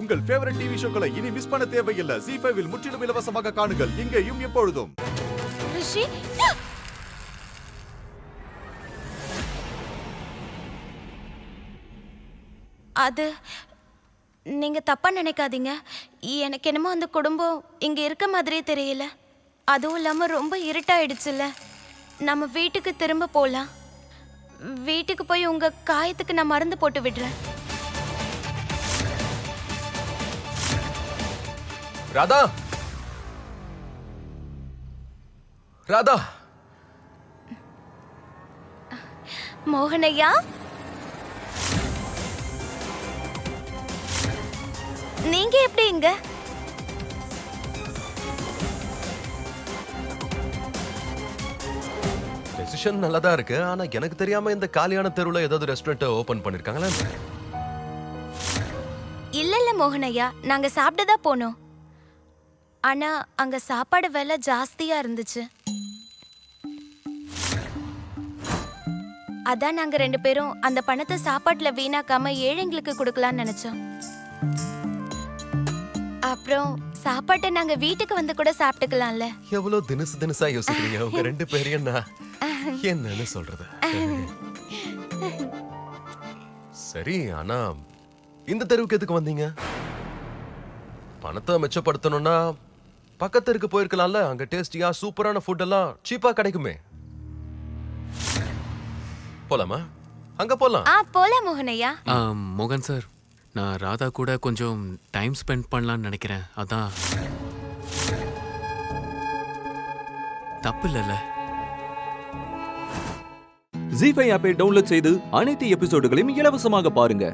உங்கள் favourite TV ஷோக்களை இனி miss பண்ண தேவையில்லை. ZEE5 இல் முற்றிலும் இலவசமாக காணுங்கள். இங்கேயும் எப்பொழுதும். ரிஷி, அது நீங்க தப்பா நினைக்காதீங்க. எனக்கு என்னமோ அந்த குடும்பம் இங்க இருக்க மாதிரியே தெரியல. அதுவும் இல்லாம ரொம்ப இருட்டாயிடுச்சுல்ல. நம்ம வீட்டுக்கு திரும்ப போலாம். வீட்டுக்கு போய் உங்க காயத்துக்கு நான் மருந்து போட்டு விடுறேன். ராதா, ராதா, மோகனையா, நீங்க எப்படி இங்க? டெசிஷன் நல்லா தான் இருக்கு. ஆனா எனக்கு தெரியாம இந்த காலியான தெருவுல ஏதாவது ரெஸ்டாரண்ட் ஓபன் பண்ணிருக்காங்களா? இல்ல மோகனையா, நாங்க சாப்பிட்டதா போனோம். ஆனா அங்க சாப்பாடு விலை ஜாஸ்தியா இருந்துச்சு. அதான் நாங்க 2 பேரும் அந்த பணத்தை சாப்பாட்டுல வீணாக்காம ஏழைங்களுக்கு கொடுக்கலாம்னு நினைச்சோம். அப்புறம் சாப்பாட்டை நாங்க வீட்டுக்கு வந்து கூட சாப்பிட்டுக்கலாம்ல. எவ்வளவு தினசா யோசிக்கிறீங்க உங்க 2 பேரையும். நான் என்னன்னு சொல்றது? சரி, ஆனா இந்த தெருவுக்கு எதுக்கு வந்தீங்க? பணத்தை மிச்சப்படுத்தணும்னா பக்கத்திற்கு போயிருக்கலாம்ல. அங்க டேஸ்டியா சூப்பரான ஃபுட் எல்லாம் சீப்பா கிடைக்குமே. போலாமா? அங்க போலாம். போலாம் மோகனையா. மோகன் சார், நான் ராதா கூட கொஞ்சம் டைம் ஸ்பெண்ட் பண்ணலாம்னு நினைக்கிறேன். அதான். தப்பு இல்லைல்ல? ZEE5 ஆப்பை டவுன்லோட் செய்து அனைத்து எபிசோடுகளையும் இலவசமாக பாருங்க.